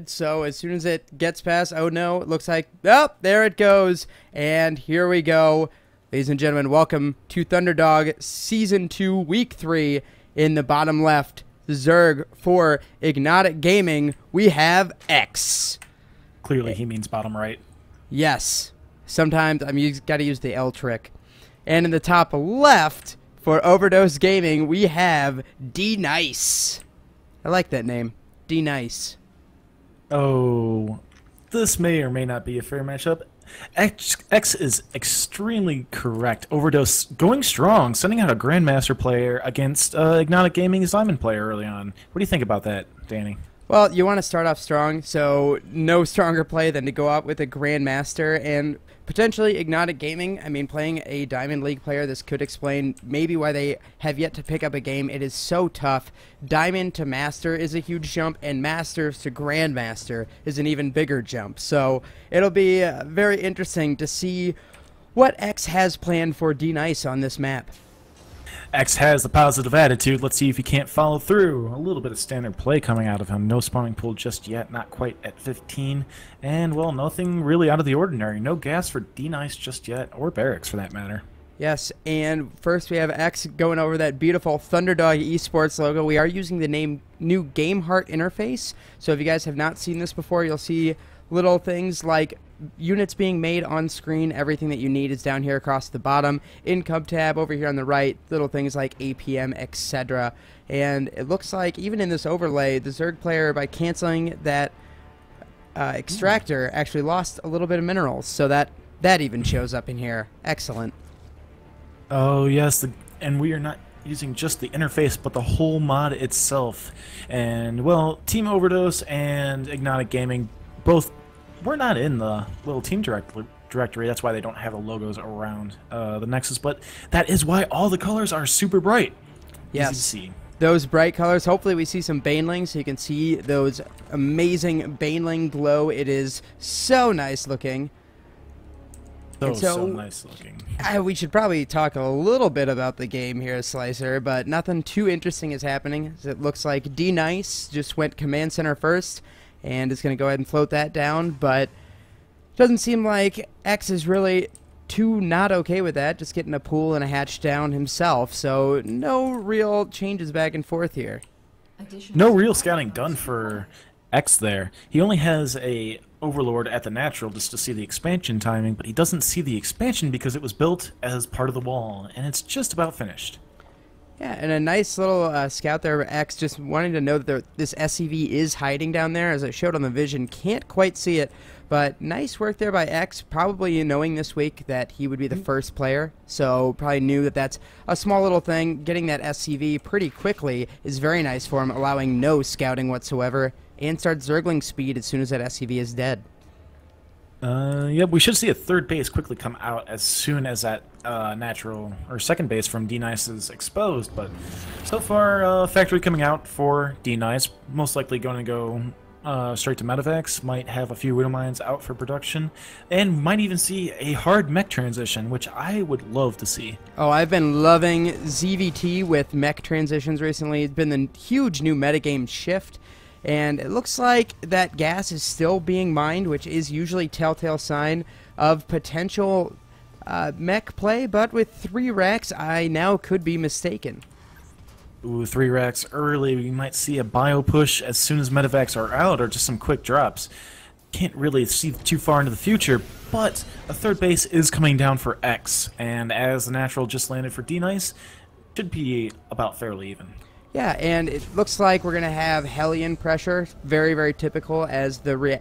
So as soon as it gets past, oh no, it looks like, oh, there it goes. And here we go. Ladies and gentlemen, welcome to Thunderdog Season 2, Week 3. In the bottom left, Zerg for echz Gaming, we have X. Clearly he means bottom right. Yes. Sometimes, you got to use the L trick. And in the top left, for Overdose Gaming, we have Dnice. I like that name. Dnice. Oh, this may or may not be a fair matchup. X is extremely correct. Overdose going strong, sending out a Grandmaster player against echz Gaming's Diamond player early on. What do you think about that, Danny? Well, you want to start off strong, so no stronger play than to go out with a Grandmaster and potentially echz Gaming. I mean, playing a Diamond League player, this could explain maybe why they have yet to pick up a game. It is so tough. Diamond to Master is a huge jump, and Masters to Grandmaster is an even bigger jump. So it'll be very interesting to see what X has planned for Dnice on this map. X has the positive attitude. Let's see if he can't follow through. A little bit of standard play coming out of him. No spawning pool just yet, not quite at 15. And, well, nothing really out of the ordinary. No gas for Dnice just yet, or Barracks for that matter. Yes, and first we have X going over that beautiful Thunderdog Esports logo. We are using the new Game Heart interface. So if you guys have not seen this before, you'll see little things like units being made on screen. Everything that you need is down here across the bottom. Income tab over here on the right. Little things like APM, etc. And it looks like even in this overlay, the Zerg player, by canceling that extractor, actually lost a little bit of minerals. So that even shows up in here. Excellent. Oh yes, and we are not using just the interface, but the whole mod itself. And, well, Team Overdose and echz Gaming both we're not in the little team directory. That's why they don't have the logos around the Nexus, but that is why all the colors are super bright. Yes. Easy to see. Those bright colors. Hopefully we see some Banelings so you can see those amazing Baneling glow. It is so nice looking. So nice looking. We should probably talk a little bit about the game here, Slicer, but nothing too interesting is happening. It looks like Dnice just went command center first, and is going to go ahead and float that down, but it doesn't seem like X is really too not okay with that, just getting a pool and a hatch down himself, so no real changes back and forth here. No real scouting done for X there. He only has a Overlord at the natural just to see the expansion timing, but he doesn't see the expansion because it was built as part of the wall, and it's just about finished. Yeah, and a nice little scout there, X, just wanting to know that this SCV is hiding down there, as it showed on the vision. Can't quite see it, but nice work there by X, probably knowing this week that he would be the first player, so probably knew that that's a small little thing. Getting that SCV pretty quickly is very nice for him, allowing no scouting whatsoever, and start Zergling speed as soon as that SCV is dead. Yeah, we should see a third base quickly come out as soon as that natural or second base from Dnice is exposed. But so far, factory coming out for Dnice, most likely going to go straight to Medevacs. Might have a few Widow Mines out for production, and might even see a hard mech transition, which I would love to see. Oh, I've been loving ZVT with mech transitions recently. It's been the huge new metagame shift. And it looks like that gas is still being mined, which is usually telltale sign of potential mech play, but with 3 racks, I now could be mistaken. Ooh, 3 racks early. We might see a bio push as soon as medevacs are out, or just some quick drops. Can't really see too far into the future, but a third base is coming down for X, and as the natural just landed for Dnice, should be about fairly even. Yeah, and it looks like we're going to have Hellion pressure, very, very typical, as the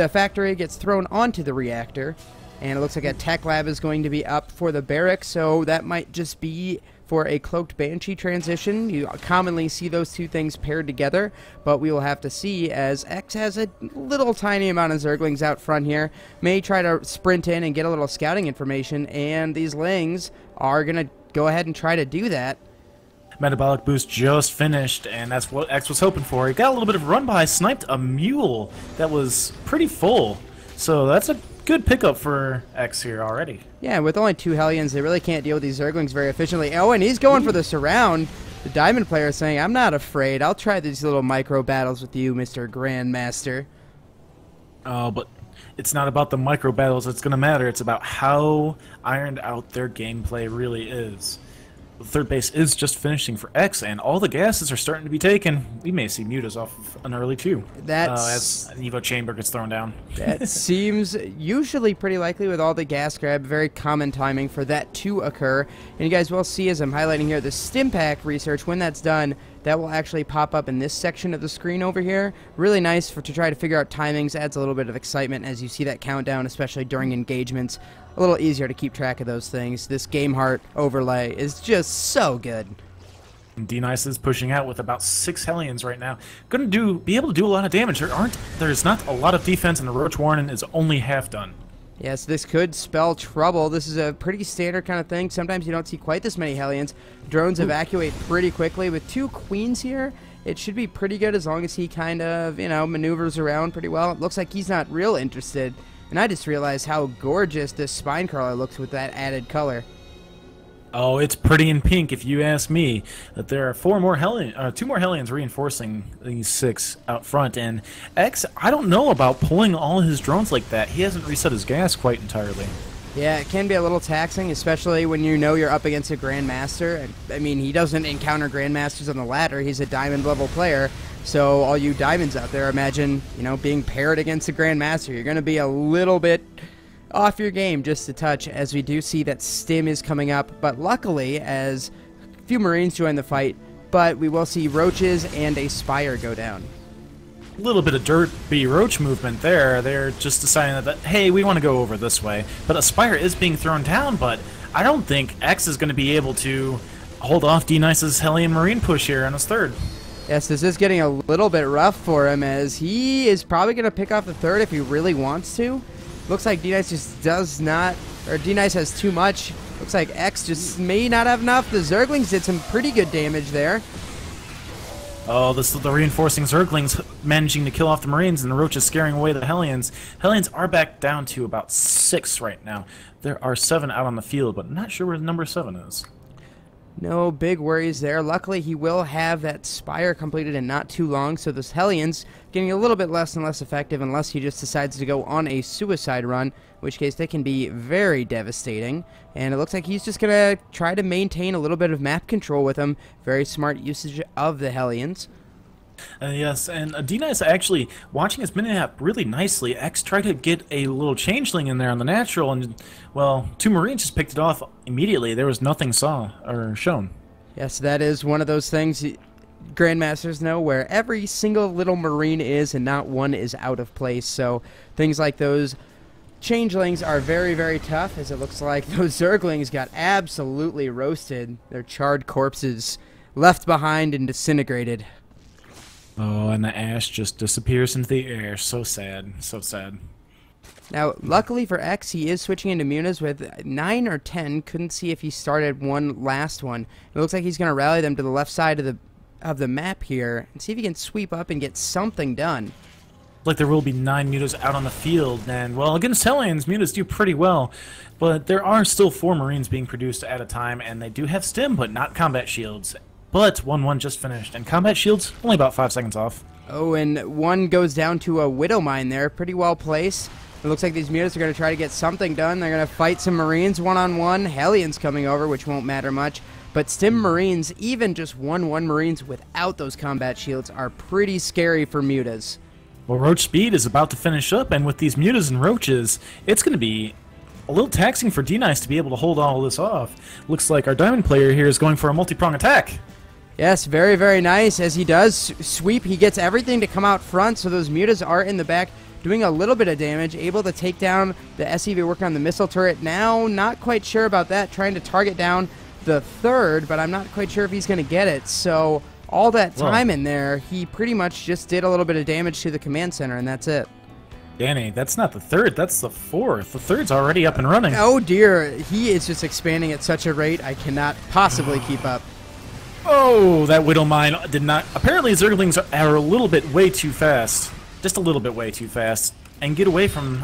factory gets thrown onto the reactor. And it looks like a tech lab is going to be up for the barracks, so that might just be for a Cloaked Banshee transition. You commonly see those two things paired together, but we will have to see, as X has a little tiny amount of Zerglings out front here. May try to sprint in and get a little scouting information, and these Lings are going to go ahead and try to do that. Metabolic boost just finished, and that's what X was hoping for. He got a little bit of a run by, sniped a mule that was pretty full. So that's a good pickup for X here already. Yeah, with only 2 Hellions, they really can't deal with these Zerglings very efficiently. Oh, and he's going for the surround. The Diamond player is saying, I'm not afraid. I'll try these little micro battles with you, Mr. Grandmaster. But it's not about the micro battles that's going to matter. It's about how ironed out their gameplay really is. The third base is just finishing for X, and all the gases are starting to be taken. We may see Mutas off of an early two. As an Evo Chamber gets thrown down. That seems usually pretty likely with all the gas grab. Very common timing for that to occur. And you guys will see, as I'm highlighting here, the stim pack research. When that's done, that will actually pop up in this section of the screen over here. Really nice to try to figure out timings. Adds a little bit of excitement as you see that countdown, especially during engagements. A little easier to keep track of those things. This Game Heart overlay is just so good. Dnice is pushing out with about 6 Hellions right now. Going to be able to do a lot of damage. There's not a lot of defense, and the Roach Warren is only half done. Yes, this could spell trouble. This is a pretty standard kind of thing. Sometimes you don't see quite this many Hellions. Drones evacuate pretty quickly. With 2 Queens here, it should be pretty good as long as he kind of, maneuvers around pretty well. It looks like he's not real interested. And I just realized how gorgeous this spine crawler looks with that added color. Oh, it's pretty in pink, if you ask me. That there are 2 more Hellions reinforcing these 6 out front, and X, I don't know about pulling all his drones like that. He hasn't reset his gas quite entirely. Yeah, it can be a little taxing, especially when you know you're up against a Grandmaster. I mean, he doesn't encounter Grandmasters on the ladder. He's a Diamond level player. So all you Diamonds out there, imagine, being paired against a Grandmaster. You're going to be a little bit off your game just a touch, as we do see that Stim is coming up. But luckily, as a few Marines join the fight, but we will see Roaches and a Spire go down. A little bit of derpy Roach movement there. They're just deciding that, hey, we want to go over this way. But a Spire is being thrown down, but I don't think X is going to be able to hold off Dnice's Hellion Marine push here on his third. Yes, this is getting a little bit rough for him, as he is probably going to pick off the third if he really wants to. Looks like Dnice just does not, or Dnice has too much. Looks like X just may not have enough. The Zerglings did some pretty good damage there. Oh, the reinforcing Zerglings managing to kill off the Marines, and the Roach is scaring away the Hellions. Hellions are back down to about 6 right now. There are 7 out on the field, but I'm not sure where number 7 is. No big worries there. Luckily, he will have that Spire completed in not too long, so this Hellion's getting a little bit less and less effective unless he just decides to go on a suicide run, in which case they can be very devastating. And it looks like he's just going to try to maintain a little bit of map control with him. Very smart usage of the Hellions. Yes, and Dnice actually watching his mini-map really nicely. X tried to get a little changeling in there on the natural, and, well, 2 Marines just picked it off immediately. There was nothing shown. Yes, that is one of those things Grandmasters know, where every single little Marine is and not one is out of place. So things like those changelings are very, very tough, as it looks like those Zerglings got absolutely roasted. Their charred corpses left behind and disintegrated. Oh, and the ash just disappears into the air. So sad. So sad. Now, luckily for X, he is switching into Munas with 9 or 10. Couldn't see if he started one last one. It looks like he's going to rally them to the left side of the map here and see if he can sweep up and get something done. Like there will be 9 Mutas out on the field, and, well, against Hellions, Mutas do pretty well. But there are still 4 Marines being produced at a time, and they do have stim, but not combat shields. But 1-1 just finished, and combat shields only about 5 seconds off. Oh, and one goes down to a Widow Mine there. Pretty well placed. It looks like these Mutas are going to try to get something done. They're going to fight some Marines one-on-one. Hellions coming over, which won't matter much. But Stim Marines, even just 1-1 Marines without those combat shields, are pretty scary for Mutas. Well, Roach Speed is about to finish up, and with these Mutas and Roaches, it's going to be a little taxing for Dnice to be able to hold all this off. Looks like our Diamond player here is going for a multi-prong attack. Yes, very, very nice. As he does sweep, he gets everything to come out front, so those Mutas are in the back doing a little bit of damage, able to take down the SCV working on the missile turret. Now, not quite sure about that, trying to target down the third, but I'm not quite sure if he's going to get it. So all that time in there, he pretty much just did a little bit of damage to the command center, and that's it. Danny, that's not the third, that's the fourth. The third's already up and running. Oh dear, he is just expanding at such a rate I cannot possibly keep up. Oh, that Widow Mine did not... Apparently, Zerglings are a little bit way too fast. Just a little bit way too fast. And get away from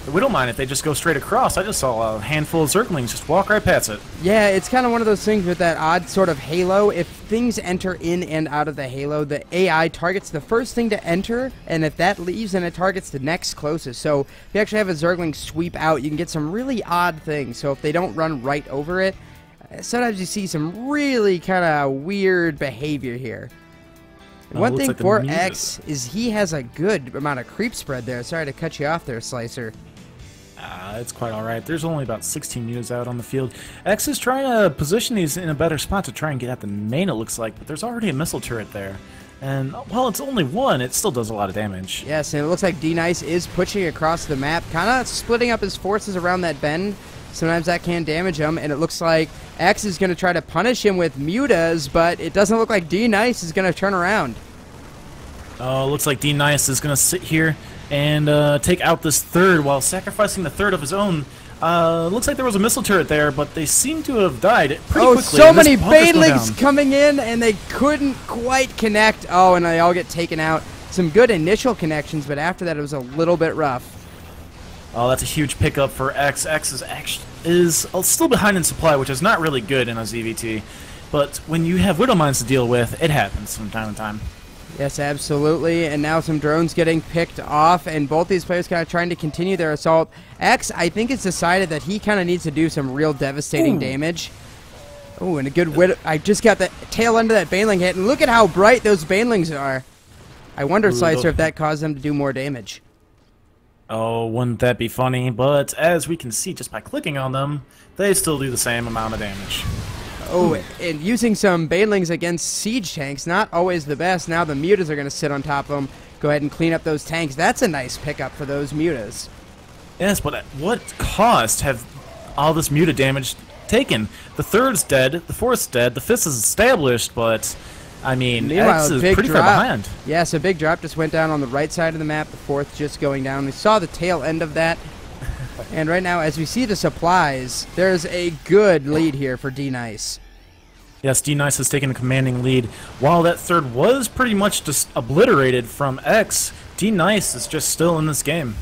the Widowmine, if they just go straight across, I just saw a handful of Zerglings just walk right past it. Yeah, it's kind of one of those things with that odd sort of halo. If things enter in and out of the halo, the AI targets the first thing to enter, and if that leaves, then it targets the next closest. So if you actually have a Zergling sweep out, you can get some really odd things. So if they don't run right over it, sometimes you see some really kind of weird behavior here. One thing for X is he has a good amount of creep spread there. Sorry to cut you off there, Slicer. It's quite alright. There's only about 16 units out on the field. X is trying to position these in a better spot to try and get at the main, it looks like, but there's already a missile turret there. And while it's only one, it still does a lot of damage. Yes, and it looks like Dnice is pushing across the map, kind of splitting up his forces around that bend. Sometimes that can damage him, and it looks like X is going to try to punish him with mutas, but it doesn't look like Dnice is going to turn around. Oh, looks like Dnice is going to sit here and take out this third while sacrificing the third of his own. Looks like there was a missile turret there, but they seem to have died pretty quickly. So many banelings coming in, and they couldn't quite connect. Oh, and they all get taken out. Some good initial connections, but after that it was a little bit rough. Oh, that's a huge pickup for X. X is still behind in supply, which is not really good in a ZVT. But when you have Widowmines to deal with, it happens from time to time. Yes, absolutely. And now some drones getting picked off, and both these players kind of trying to continue their assault. X, I think, has decided that he kind of needs to do some real devastating damage. Oh, and a good I just got the tail end of that Baneling hit, and look at how bright those Banelings are. I wonder, Slicer, if that caused them to do more damage. Oh, wouldn't that be funny? But as we can see just by clicking on them, they still do the same amount of damage. Oh, and using some Banelings against siege tanks, not always the best. Now the mutas are going to sit on top of them. Go ahead and clean up those tanks. That's a nice pickup for those mutas. Yes, but at what cost have all this muta damage taken? The third's dead, the fourth's dead, the fifth is established, but I mean, X is pretty far behind. Yes, a big drop just went down on the right side of the map. The fourth just going down. We saw the tail end of that. And right now, as we see the supplies, there's a good lead here for Dnice. Yes, Dnice has taken a commanding lead. While that third was pretty much just obliterated from X, Dnice is just still in this game.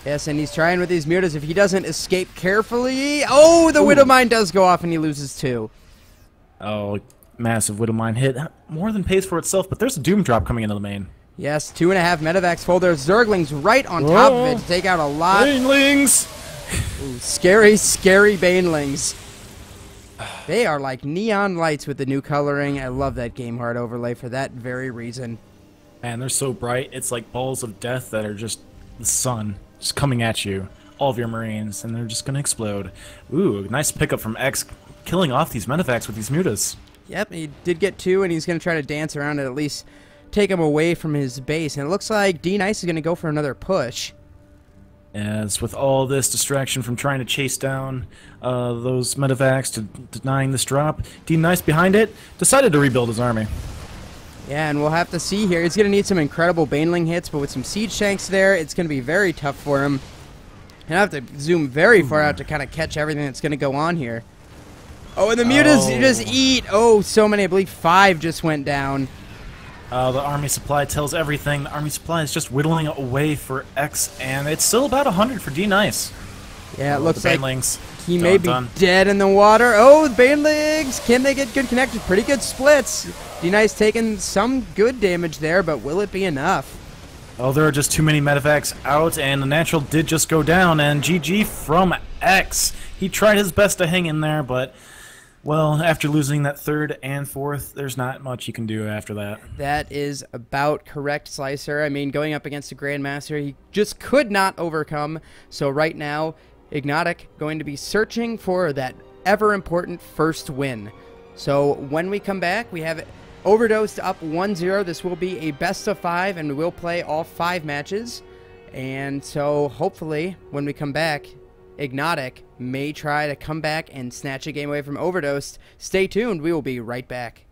Yes, and he's trying with these mutas. If he doesn't escape carefully... Oh, the Widowmine does go off, and he loses two. Oh, massive Widowmine hit. More than pays for itself, but there's a Doom drop coming into the main. Yes, 2.5 medevacs full. There's Zerglings right on top of it to take out a lot. Banelings! Ooh, scary, scary Banelings. They are like neon lights with the new coloring. I love that Game Heart overlay for that very reason. Man, they're so bright. It's like balls of death that are just the sun just coming at you. All of your Marines, and they're just going to explode. Ooh, nice pickup from X, killing off these medevacs with these mutas. Yep, he did get two, and he's going to try to dance around and at least take him away from his base. And it looks like Dnice is going to go for another push. As with all this distraction from trying to chase down those medevacs to denying this drop, Dnice behind it decided to rebuild his army. Yeah, and we'll have to see here. He's going to need some incredible Baneling hits, but with some siege tanks there, it's going to be very tough for him. And I have to zoom very far out to kind of catch everything that's going to go on here. Oh, and the mutas just eat. Oh, so many. I believe 5 just went down. The army supply tells everything. The army supply is just whittling away for X, and it's still about 100 for Dnice. Yeah, it looks like he may be dead in the water. Oh, the Banelings! Can they get good connections? Pretty good splits. Dnice taking some good damage there, but will it be enough? Oh, there are just too many medevacs out, and the natural did just go down, and GG from X. He tried his best to hang in there, but... well, after losing that third and fourth, there's not much you can do after that. That is about correct, Slicer. I mean, going up against a Grandmaster, he just could not overcome. So right now, iqG going to be searching for that ever-important first win. So when we come back, we have Overdosed up 1-0. This will be a best of 5, and we'll play all 5 matches. And so hopefully, when we come back, iqG may try to come back and snatch a game away from Overdosed. Stay tuned. We will be right back.